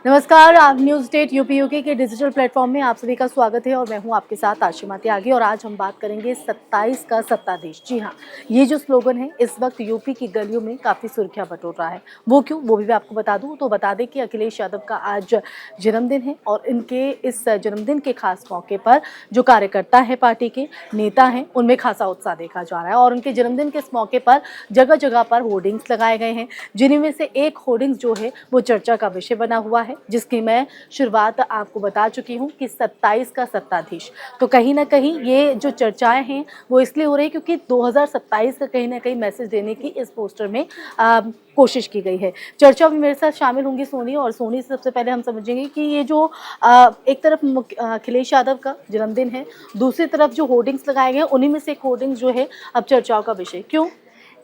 नमस्कार, आप news state UP UK के डिजिटल प्लेटफॉर्म में आप सभी का स्वागत है और मैं हूं आपके साथ आशिमा त्यागी। और आज हम बात करेंगे 27 का सत्ताधीश। जी हां, ये जो स्लोगन है इस वक्त यूपी की गलियों में काफ़ी सुर्खियां बटोर रहा है। वो क्यों, वो भी मैं आपको बता दूं तो बता दें कि अखिलेश यादव का आज जन्मदिन है और इनके इस जन्मदिन के खास मौके पर जो कार्यकर्ता है, पार्टी के नेता हैं, उनमें खासा उत्साह देखा जा रहा है। और उनके जन्मदिन के इस मौके पर जगह जगह पर होर्डिंग्स लगाए गए हैं, जिनमें से एक होर्डिंग्स जो है वो चर्चा का विषय बना हुआ है, जिसकी मैं शुरुआत आपको बता चुकी हूं कि 27 का सत्ताधीश। तो कहीं ना कहीं ये जो चर्चाएं हैं वो इसलिए हो रही है क्योंकि 2027 का कहीं ना कहीं मैसेज देने की इस पोस्टर में कोशिश की गई है। चर्चा में मेरे साथ शामिल होंगी सोनी, और सोनी से सबसे पहले हम समझेंगे कि ये जो एक तरफ अखिलेश यादव का जन्मदिन है, दूसरी तरफ जो होर्डिंग्स लगाए गए हैं उन्हीं में से एक होर्डिंग्स जो है अब चर्चाओं का विषय क्यों।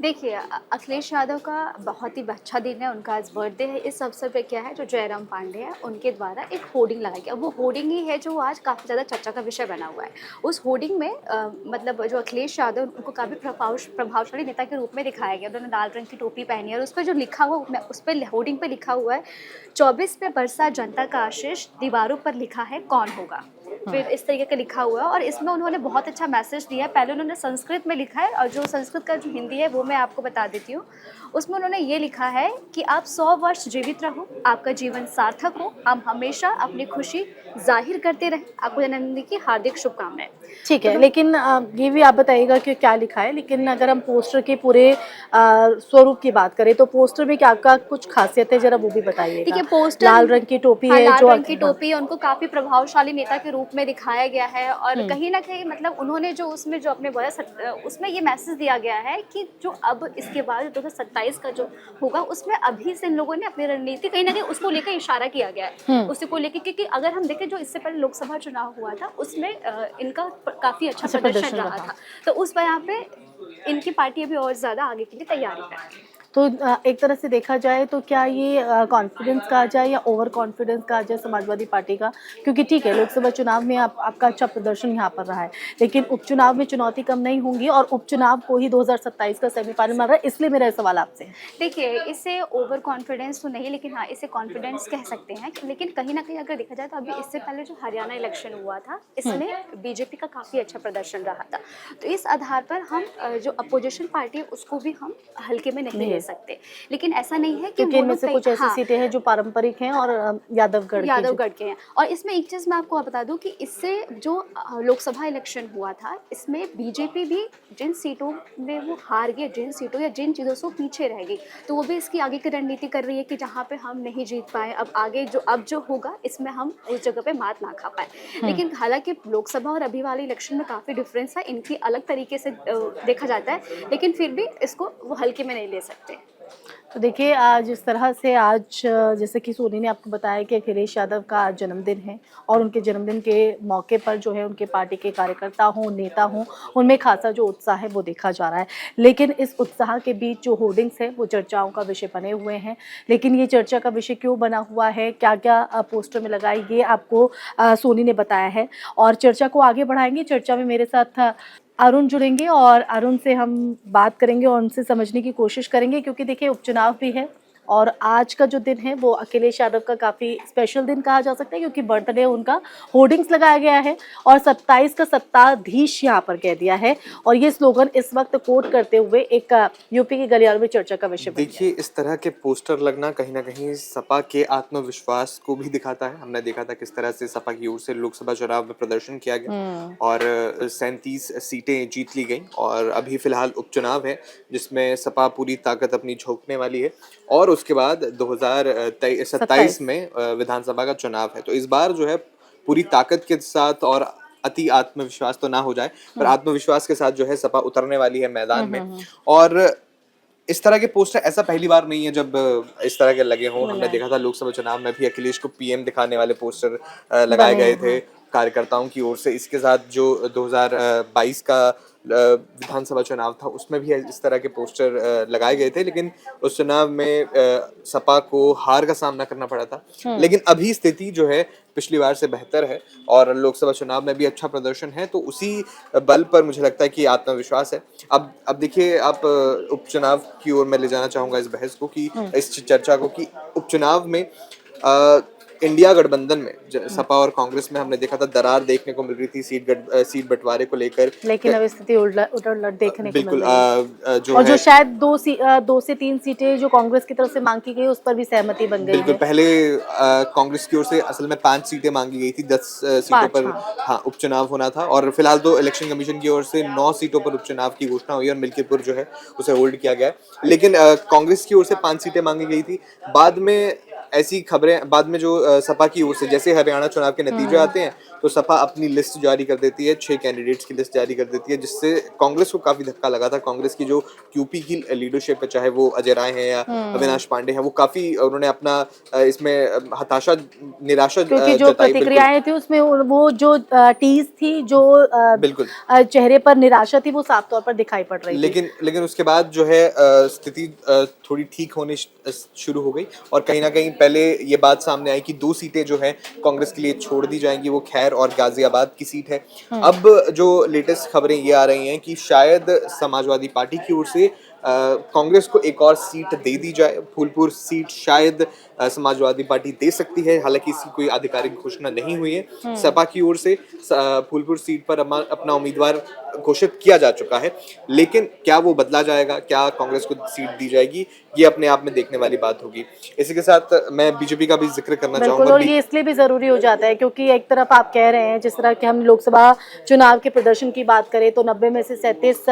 देखिए अखिलेश यादव का बहुत ही अच्छा दिन है, उनका आज बर्थडे है। इस अवसर पे क्या है, जो जयराम पांडे हैं उनके द्वारा एक होर्डिंग लगाई गई। अब वो होर्डिंग ही है जो आज काफ़ी ज़्यादा चर्चा का विषय बना हुआ है। उस होर्डिंग में मतलब जो अखिलेश यादव उनको काफ़ी प्रभावशाली नेता के रूप में दिखाया गया। उन्होंने लाल रंग की टोपी पहनी है और उस पर जो लिखा हुआ, उस पर होर्डिंग पर लिखा हुआ है 24 पे बरसा जनता का आशीष, दीवारों पर लिखा है कौन होगा। फिर इस तरीके का लिखा हुआ है और इसमें उन्होंने बहुत अच्छा मैसेज दिया है। पहले उन्होंने संस्कृत में लिखा है और जो संस्कृत का जो हिंदी है वो मैं आपको बता देती हूँ। उसमें उन्होंने ये लिखा है कि आप 100 वर्ष जीवित रहो, आपका जीवन सार्थक हो, हम हमेशा अपनी खुशी जाहिर करते रहें, आपको जन्मदिन की हार्दिक शुभकामनाएं। ठीक तो है, लेकिन ये भी आप बताइएगा कि क्या लिखा है। लेकिन अगर हम पोस्टर के पूरे स्वरूप की बात करें तो पोस्टर में क्या क्या कुछ खासियत है, जरा वो भी बताइएगा। देखिए पोस्टर, लाल रंग की टोपी हाँ है लाल जो रंग की हाँ। टोपी है, उनको काफ़ी प्रभावशाली नेता के रूप में दिखाया गया है। और हम्म। कहीं ना कहीं मतलब उन्होंने जो उसमें जो अपने बोला उसमें ये मैसेज दिया गया है कि जो अब इसके बाद 2027 का जो होगा उसमें अभी से इन लोगों ने अपनी रणनीति कहीं ना कहीं उसको लेकर इशारा किया गया है, उसी को लेकर। क्योंकि अगर हम देखें जो इससे पहले लोकसभा चुनाव हुआ था उसमें इनका काफ़ी अच्छा अच्छा प्रदर्शन प्रदर्शन रहा रहा। था। तो उस पर यहाँ पे इनकी पार्टी अभी और ज़्यादा आगे के लिए तैयारी कर रही है। तो एक तरह से देखा जाए तो क्या ये कॉन्फिडेंस कहा जाए या ओवर कॉन्फिडेंस कहा जाए समाजवादी पार्टी का, क्योंकि ठीक है लोकसभा चुनाव में आपका अच्छा प्रदर्शन यहाँ पर रहा है, लेकिन उपचुनाव में चुनौती कम नहीं होंगी और उपचुनाव को ही 2027 का सेमीफाइनल मान रहा है, इसलिए मेरा सवाल आपसे है। देखिए इसे ओवर कॉन्फिडेंस तो नहीं, लेकिन हाँ इसे कॉन्फिडेंस कह सकते हैं। लेकिन कहीं ना कहीं अगर देखा जाए तो अभी इससे पहले जो हरियाणा इलेक्शन हुआ था इसमें बीजेपी का काफ़ी अच्छा प्रदर्शन रहा था। तो इस आधार पर हम जो अपोजिशन पार्टी है उसको भी हम हल्के में नहीं ले सकते। लेकिन ऐसा नहीं है कि क्योंकि वो इनमें लोग से कहीं, कुछ ऐसी हाँ सीटें हैं जो पारंपरिक हैं और यादवगढ़ की जो। यादवगढ़ के हैं। और इसमें एक चीज़ मैं आपको बता दूं कि इससे जो लोकसभा इलेक्शन हुआ था इसमें बीजेपी भी जिन सीटों में वो हार गई, जिन सीटों या जिन चीज़ों से वो पीछे रह गई, तो वो भी इसकी आगे की रणनीति कर रही है कि जहाँ पे हम नहीं जीत पाए, अब आगे जो होगा इसमें हम उस जगह पे मात ना खा पाए। लेकिन हालांकि लोकसभा और अभी वाले इलेक्शन में काफ़ी डिफरेंस है, इनकी अलग तरीके से देखा जाता है, लेकिन फिर भी इसको वो हल्के में नहीं ले सकते। तो देखिए जिस तरह से आज जैसे कि सोनी ने आपको बताया कि अखिलेश यादव का आज जन्मदिन है और उनके जन्मदिन के मौके पर जो है उनके पार्टी के कार्यकर्ता हों, नेता हों, उनमें खासा जो उत्साह है वो देखा जा रहा है। लेकिन इस उत्साह के बीच जो होर्डिंग्स है वो चर्चाओं का विषय बने हुए हैं। लेकिन ये चर्चा का विषय क्यों बना हुआ है, क्या क्या पोस्टर में लगाई, ये आपको सोनी ने बताया है। और चर्चा को आगे बढ़ाएंगे। चर्चा में मेरे साथ अरुण जुड़ेंगे और अरुण से हम बात करेंगे और उनसे समझने की कोशिश करेंगे, क्योंकि देखिए उपचुनाव भी है और आज का जो दिन है वो अखिलेश यादव का काफ़ी स्पेशल दिन कहा जा सकता है, क्योंकि बर्थडे उनका। होर्डिंग्स लगाया गया है और 27 का सत्ताधीश यहाँ पर कह दिया है और ये स्लोगन इस वक्त कोट करते हुए एक यूपी की गलियारों में चर्चा का विषय बन गया। देखिए, इस तरह के पोस्टर लगना कहीं न कहीं सपा के आत्मविश्वास को भी दिखाता है। हमने देखा था किस तरह से सपा की ओर से लोकसभा चुनाव में प्रदर्शन किया गया और 37 सीटें जीत ली गईं और अभी फ़िलहाल उपचुनाव है, जिसमें सपा पूरी ताकत अपनी झोंकने वाली है और उसके बाद 2027 में विधानसभा का चुनाव है। तो इस बार जो है पूरी ताकत के साथ और अति आत्मविश्वास तो ना हो जाए, पर आत्मविश्वास के साथ जो है सपा उतरने वाली है मैदान में। और इस तरह के पोस्टर ऐसा पहली बार नहीं है जब इस तरह के लगे हों। हमने देखा था लोकसभा चुनाव में भी अखिलेश को पीएम दिखाने वाले पोस्टर लगाए बने गए थे हैं। कार्यकर्ताओं की ओर से। इसके साथ जो 2022 का विधानसभा चुनाव था उसमें भी इस तरह के पोस्टर लगाए गए थे, लेकिन उस चुनाव में सपा को हार का सामना करना पड़ा था। लेकिन अभी स्थिति जो है पिछली बार से बेहतर है और लोकसभा चुनाव में भी अच्छा प्रदर्शन है, तो उसी बल पर मुझे लगता है कि आत्मविश्वास है। अब देखिए, आप उपचुनाव की ओर मैं ले जाना चाहूंगा इस बहस को, कि इस चर्चा को, कि उपचुनाव में इंडिया गठबंधन में सपा और कांग्रेस में हमने देखा था दरार देखने को मिल रही थी सीट बंटवारे को लेकर। लेकिन अब स्थिति उलट उलट देखने को मिल बिल्कुल रही है। जो और है जो शायद 2 से 3 सीटें जो कांग्रेस की तरफ से मांग की गई उस पर भी सहमति बन गई बिल्कुल है। पहले कांग्रेस की ओर से असल में 5 सीटें मांगी गई थी, 10 सीटों 5, पर हाँ। हाँ उपचुनाव होना था और फिलहाल तो इलेक्शन कमीशन की ओर से 9 सीटों पर उपचुनाव की घोषणा हुई और मिल्कीपुर जो है उसे होल्ड किया गया है। लेकिन कांग्रेस की ओर से 5 सीटें मांगी गई थी। बाद में ऐसी खबरें बाद में जो सपा की ओर से जैसे हरियाणा चुनाव के नतीजे आते हैं तो सपा अपनी लिस्ट जारी कर देती है, 6 कैंडिडेट्स की लिस्ट जारी कर देती है, जिससे कांग्रेस को काफी धक्का लगा था। कांग्रेस की जो यूपी की लीडरशिप है, चाहे वो अजय राय है या अविनाश पांडे हैं, वो काफी उन्होंने अपना इसमें हताशा निराशा क्योंकि जो जताई। बिल्कुल प्रतिक्रियाएं थी उसमें वो जो टीज थी, जो बिल्कुल चेहरे पर निराशा थी, वो साफ तौर पर दिखाई पड़ रही थी। लेकिन उसके बाद जो है स्थिति थोड़ी ठीक होनी शुरू हो गई और कहीं ना कहीं पहले ये बात सामने आई कि 2 सीटें जो है कांग्रेस के लिए छोड़ दी जाएंगी, वो खैर और गाजियाबाद की सीट है। अब जो लेटेस्ट खबरें ये आ रही हैं कि शायद समाजवादी पार्टी की ओर से कांग्रेस को एक और सीट दे दी जाए। फूलपुर सीट शायद समाजवादी पार्टी दे सकती है, हालांकि इसकी कोई आधिकारिक घोषणा नहीं हुई है। सपा की ओर से फूलपुर सीट पर अपना उम्मीदवार घोषित किया जा चुका है, लेकिन क्या वो बदला जाएगा, क्या कांग्रेस को सीट दी जाएगी, ये अपने आप में देखने वाली बात होगी। इसी के साथ मैं बीजेपी का भी जिक्र करना बिल्कुल, चाहूंगा। और ये इसलिए भी जरूरी हो जाता है क्योंकि एक तरफ आप कह रहे हैं, जिस तरह के हम लोकसभा चुनाव के प्रदर्शन की बात करें तो 90 में से 37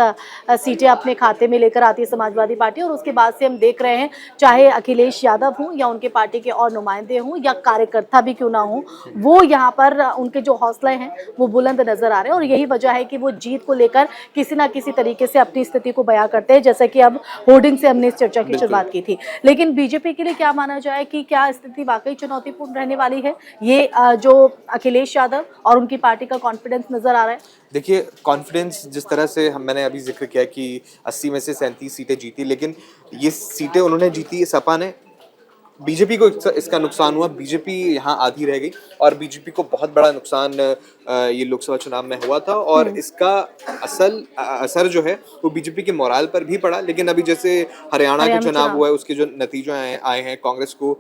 सीटें अपने खाते में लेकर आती है समाजवादी पार्टी, और उसके बाद से हम देख रहे हैं चाहे अखिलेश यादव हों या उनके पार्टी के और नुमाइंदे हों या कार्यकर्ता भी क्यों ना हो, वो यहाँ पर उनके जो हौसले हैं वो बुलंद नजर आ रहे हैं, और यही वजह है कि वो जीत को लेकर किसी ना किसी तरीके से अपनी स्थिति को बयां करते हैं, जैसा कि अब होर्डिंग से हमने इस चर्चा की शुरुआत की थी। लेकिन बीजेपी के लिए क्या माना जाए कि क्या स्थिति वाकई चुनौतीपूर्ण रहने वाली है? ये जो अखिलेश यादव और उनकी पार्टी का कॉन्फिडेंस नजर आ रहा है। देखिए, कॉन्फिडेंस जिस तरह से मैंने अभी जिक्र किया कि 80 में से 37 सीटें जीती, लेकिन ये सीटें उन्होंने जीती सपा ने। बीजेपी को इसका नुकसान हुआ, बीजेपी यहाँ आधी रह गई और बीजेपी को बहुत बड़ा नुकसान ये लोकसभा चुनाव में हुआ था और इसका असर जो है वो बीजेपी के मोराल पर भी पड़ा। लेकिन अभी जैसे हरियाणा के चुनाव हुआ है, उसके जो नतीजे आए हैं, कांग्रेस को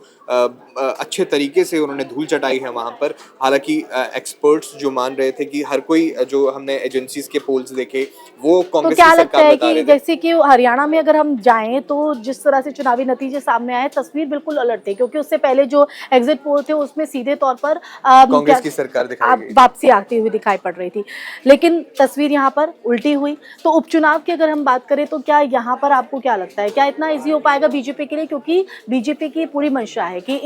अच्छे तरीके से उन्होंने धूल चटाई है वहां पर। हालांकि एक्सपर्ट्स जो मान रहे थे कि हर कोई, जो हमने एजेंसीज के पोल्स देखे, वो तो कांग्रेस क्या की लगता सरकार है बता कि रहे थे। जैसे कि हरियाणा में अगर हम जाएं तो जिस तरह से चुनावी नतीजे सामने आए, तस्वीर बिल्कुल अलग थे, क्योंकि उससे पहले जो एग्जिट पोल थे उसमें सीधे तौर पर कांग्रेस की सरकार दिखाई गई। वापसी आती हुई दिखाई पड़ रही थी, लेकिन तस्वीर यहाँ पर उल्टी हुई। तो उपचुनाव की अगर हम बात करें तो क्या यहाँ पर आपको क्या लगता है, क्या इतना इजी हो पाएगा बीजेपी के लिए? क्योंकि बीजेपी की पूरी मंशा है कि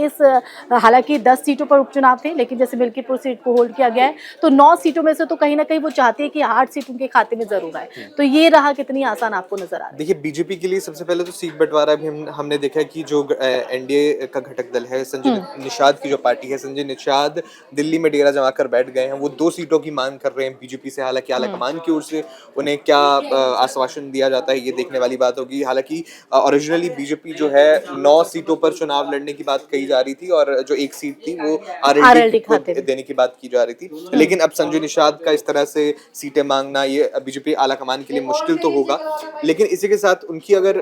हालांकि 10 सीटों पर उपचुनाव थे, लेकिन जैसे मिल्कीपुर सीट को होल्ड किया गया है तो 9 सीटों में से तो कहीं ना कहीं वो चाहते हैं कि 8 सीट उनके खाते में जरूर आए। तो ये रहा कितनी आसान आपको नजर आ रहा है? देखिए, बीजेपी के लिए सबसे पहले तो सीट बंटवारा भी हमने देखा है कि जो एनडीए का घटक दल है, संजय निषाद की जो पार्टी है, संजय निषाद दिल्ली में डेरा जमाकर बैठ गए हैं। वो 2 सीटों की मांग कर रहे हैं बीजेपी से। हालांकि आलाकमान की ओर से उन्हें क्या आश्वासन दिया जाता है, ये देखने वाली बात होगी। हालांकि ओरिजिनली बीजेपी जो है 9 सीटों पर चुनाव लड़ने की बात कही जा रही थी और जो एक सीट थी वो आरएलडी को खाते में देने की बात की जा रही थी। लेकिन अब संजय निषाद का इस तरह से सीटें मांगना, ये बीजेपी आलाकमान के लिए मुश्किल तो होगा। लेकिन इसी के साथ उनकी अगर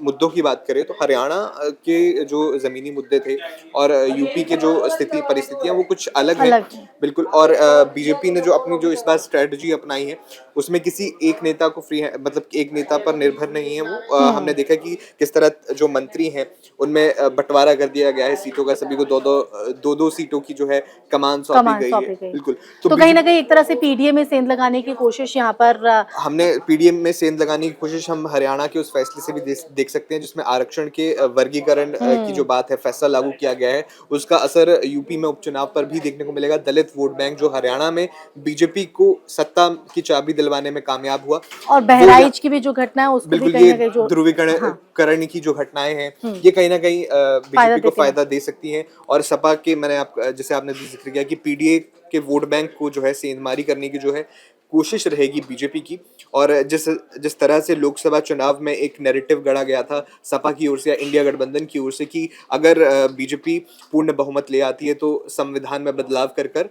मुद्दों की बात करें तो हरियाणा के जो जमीनी मुद्दे थे और यूपी के जो स्थिति परिस्थितियां वो कुछ अलग हैं। बिल्कुल। और बीजेपी ने जो अपनी जो इस बार स्ट्रेटजी अपनाई है उसमें किसी एक नेता को फ्री है, मतलब एक नेता पर निर्भर नहीं है वो। हमने देखा कि किस तरह जो मंत्री हैं उनमें बंटवारा कर दिया गया है सीटों का, सभी को दो सीटों की जो है कमान सौंपी गई है। बिल्कुल। तो कहीं ना कहीं एक तरह से पीडीए में सेंध लगाने की कोशिश यहाँ पर हमने पीडीएम में सेंध लगाने की कोशिश हम हरियाणा के उस फैसले से भी देख सकते हैं जिसमें आरक्षण के वर्गीकरण की जो बात है, फैसला लागू किया गया है, उसका असर यूपी में उपचुनाव पर भी देखने को मिलेगा। दलित वोट बैंक जो हरियाणा में बीजेपी को सत्ता की चाबी दिलवाने में कामयाब हुआ, और बहराइच की भी जो घटना है उसको भी कहीं ना कहीं जो ध्रुवीकरण की जो घटनाएं हैं ये कहीं ना कहीं बीजेपी को फायदा दे सकती हैं। और सपा के, मैंने जैसे आपने जिक्र किया कि पीडीए के वोट बैंक को जो है सेंधमारी करने की जो है कोशिश रहेगी बीजेपी की। और जिस तरह से लोकसभा चुनाव में एक नैरेटिव गढ़ा गया था सपा की ओर से या इंडिया गठबंधन की ओर से कि अगर बीजेपी पूर्ण बहुमत ले आती है तो संविधान में बदलाव कर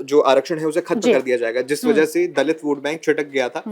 जो आरक्षण है उसे खत्म कर दिया जाएगा, जिस वजह से दलित वोट बैंक छिटक गया था।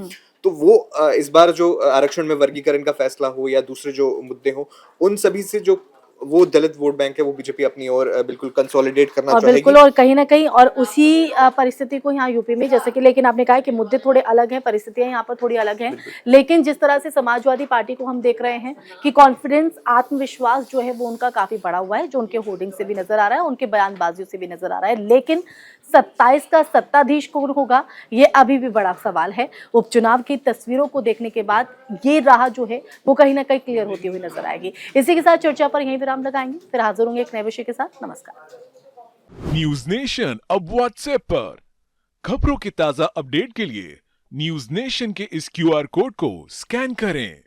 तो वो इस बार जो आरक्षण में वर्गीकरण का फैसला हो या दूसरे जो मुद्दे हो, उन सभी से जो वो दलित वोट बैंक है वो बीजेपी अपनी ओर बिल्कुल कंसोलिडेट करना और चाहेगी। बिल्कुल, और कहीं न कहीं और उसी परिस्थिति को यहाँ यूपी में, जैसे कि, लेकिन आपने कहा कि मुद्दे थोड़े अलग हैं, परिस्थितियाँ यहाँ पर थोड़ी अलग हैं। लेकिन जिस तरह से समाजवादी पार्टी को हम देख रहे हैं कि कॉन्फिडेंस, आत्मविश्वास जो है वो उनका काफ़ी बढ़ा हुआ है, जो उनके होर्डिंग से भी नज़र आ रहा है, उनके बयानबाजियों से भी नज़र आ रहा है। लेकिन 27 का सत्ताधीश कौन होगा, ये अभी भी बड़ा सवाल है। उपचुनाव की तस्वीरों को देखने के बाद ये राह जो है वो कहीं ना कहीं क्लियर होती हुई नजर आएगी। इसी के साथ चर्चा पर यहीं विराम लगाएंगे, फिर हाजिर होंगे एक नए विषय के साथ। नमस्कार। न्यूज नेशन अब व्हाट्सएप पर खबरों के ताजा अपडेट के लिए न्यूज नेशन के इस क्यूआर कोड को स्कैन करें।